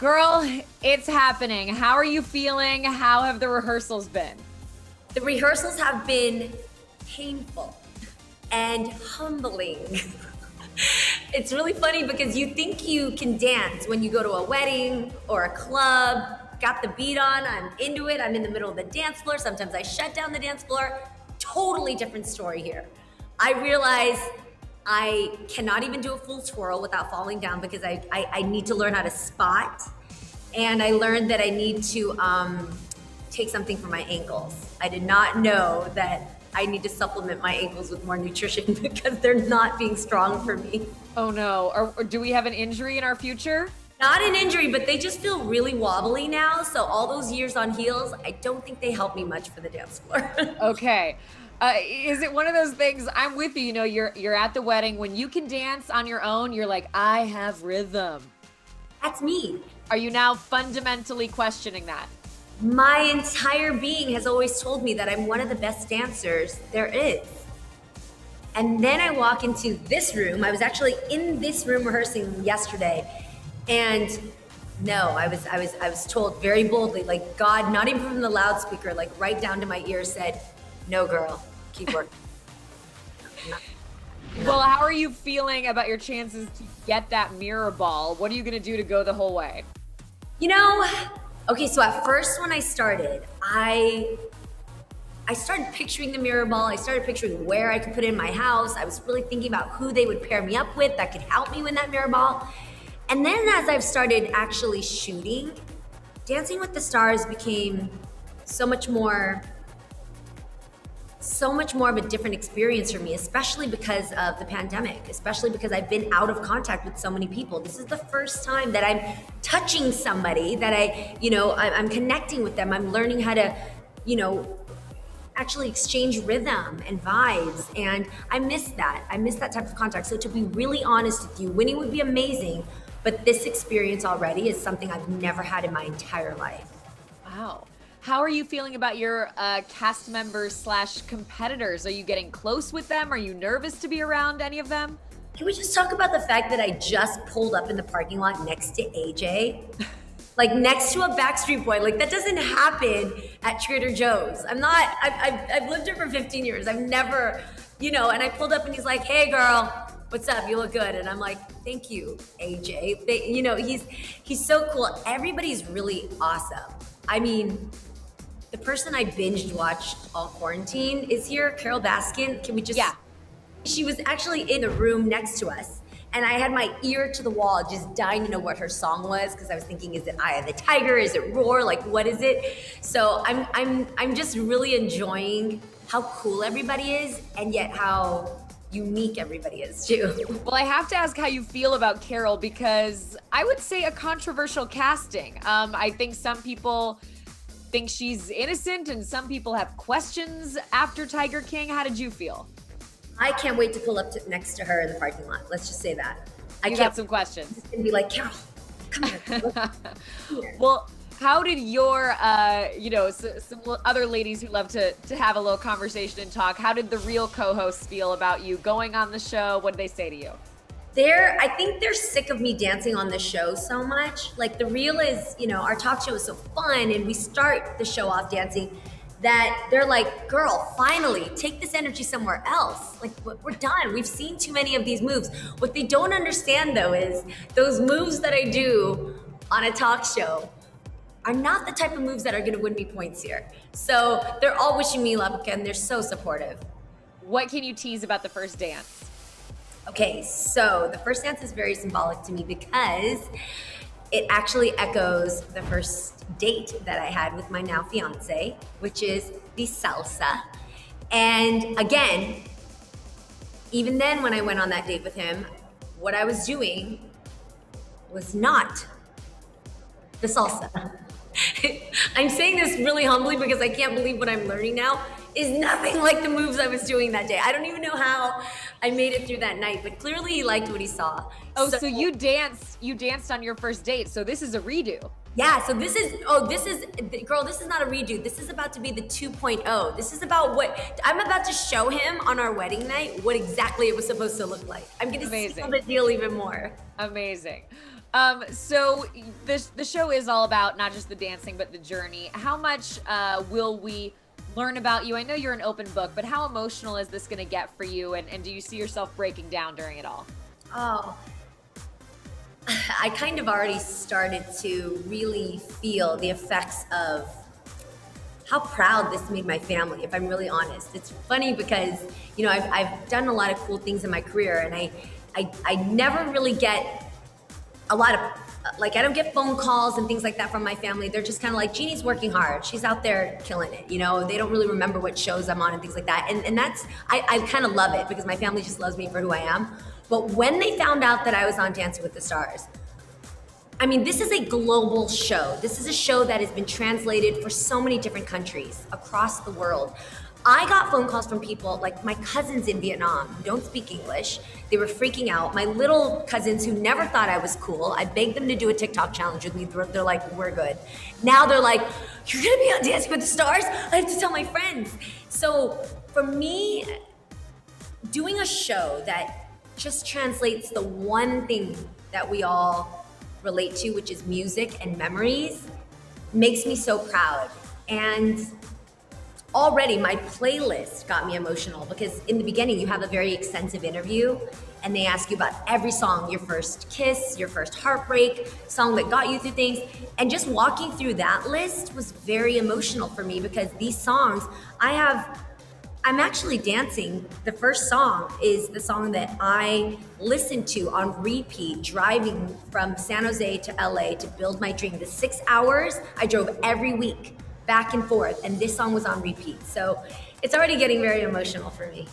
Girl, it's happening. How are you feeling? How have the rehearsals been? The rehearsals have been painful and humbling. It's really funny because you think you can dance when you go to a wedding or a club, got the beat on, I'm into it, I'm in the middle of the dance floor, sometimes I shut down the dance floor. Totally different story here. I realize I cannot even do a full twirl without falling down because I need to learn how to spot. And I learned that I need to take something for my ankles. I did not know that I need to supplement my ankles with more nutrition because they're not being strong for me. Oh no, or do we have an injury in our future? Not an injury, but they just feel really wobbly now. So all those years on heels, I don't think they help me much for the dance floor. Okay. Is it one of those things, I'm with you, you're at the wedding, when you can dance on your own, you're like, I have rhythm. That's me. Are you now fundamentally questioning that? My entire being has always told me that I'm one of the best dancers there is. And then I walk into this room. I was actually in this room rehearsing yesterday. And no, I was told very boldly, like God, not even from the loudspeaker, like right down to my ear said, no girl, keep working. Well, how are you feeling about your chances to get that mirror ball? What are you gonna do to go the whole way? You know, okay, so at first when I started, I started picturing the mirror ball. I started picturing where I could put it in my house. I was really thinking about who they would pair me up with that could help me win that mirror ball. And then as I've started actually shooting, Dancing with the Stars became so much more of a different experience for me, especially because of the pandemic, especially because I've been out of contact with so many people. This is the first time that I'm touching somebody, that I'm connecting with them. I'm learning how to, actually exchange rhythm and vibes. And I miss that. I miss that type of contact. So to be really honest with you, winning would be amazing, but this experience already is something I've never had in my entire life. Wow. How are you feeling about your cast members / competitors? Are you getting close with them? Are you nervous to be around any of them? Can we just talk about the fact that I just pulled up in the parking lot next to AJ? Like next to a Backstreet boy. Like that doesn't happen at Trader Joe's. I've lived here for 15 years. I've never, and I pulled up and he's like, hey girl, what's up? You look good. And I'm like, thank you, AJ. He's so cool. Everybody's really awesome. I mean, the person I binged watched all quarantine is here, Carole Baskin. Can we just? Yeah. She was actually in the room next to us. And I had my ear to the wall, just dying to know what her song was, because I was thinking, is it Eye of the Tiger? Is it Roar? Like, what is it? So I'm just really enjoying how cool everybody is, and yet how unique everybody is too. Well, I have to ask how you feel about Carole, because I would say a controversial casting. I think some people think she's innocent and some people have questions after Tiger King. How did you feel? I can't wait to pull up next to her in the parking lot. Let's just say that. You got some questions. And be like, Carole, come here. Well, how did your, some other ladies who love to have a little conversation and talk, how did the real co-hosts feel about you going on the show? What did they say to you? I think they're sick of me dancing on the show so much. Like the real is, our talk show is so fun and we start the show off dancing, that they're like, girl, finally, take this energy somewhere else. Like, we're done. We've seen too many of these moves. What they don't understand, though, is those moves that I do on a talk show are not the type of moves that are going to win me points here. So they're all wishing me luck, and they're so supportive. What can you tease about the first dance? Okay, so the first dance is very symbolic to me because it actually echoes the first date that I had with my now fiance, which is the Salsa. And again, even then when I went on that date with him, what I was doing was not the Salsa. I'm saying this really humbly because I can't believe what I'm learning now is nothing like the moves I was doing that day. I don't even know how I made it through that night, but clearly he liked what he saw. Oh, so you danced on your first date. So this is a redo. Yeah, so this is girl, this is not a redo. This is about to be the 2.0. This is about what I'm about to show him on our wedding night, what exactly it was supposed to look like. I'm gonna seal the deal even more. Amazing. So the show is all about not just the dancing, but the journey. How much will we learn about you? I know you're an open book, but how emotional is this gonna get for you? And do you see yourself breaking down during it all? Oh, I kind of already started to really feel the effects of how proud this made my family, if I'm really honest. It's funny because, you know, I've done a lot of cool things in my career, and I never really get a lot of, like, I don't get phone calls and things like that from my family. They're just kind of like, Jeannie's working hard. She's out there killing it. You know, they don't really remember what shows I'm on and things like that. And that's, I kind of love it because my family just loves me for who I am. But when they found out that I was on Dancing with the Stars, I mean, this is a global show. This is a show that has been translated for so many different countries across the world. I got phone calls from people like my cousins in Vietnam who don't speak English. They were freaking out. My little cousins who never thought I was cool. I begged them to do a TikTok challenge with me. They're like, we're good. Now they're like, you're gonna be on Dancing with the Stars? I have to tell my friends. So for me, doing a show that just translates the one thing that we all relate to, which is music and memories, makes me so proud. And already my playlist got me emotional because in the beginning you have a very extensive interview and they ask you about every song, your first kiss, your first heartbreak, song that got you through things. And just walking through that list was very emotional for me because these songs, I'm actually dancing. The first song is the song that I listened to on repeat, driving from San Jose to LA to build my dream. The 6 hours I drove every week, back and forth, and this song was on repeat. So it's already getting very emotional for me.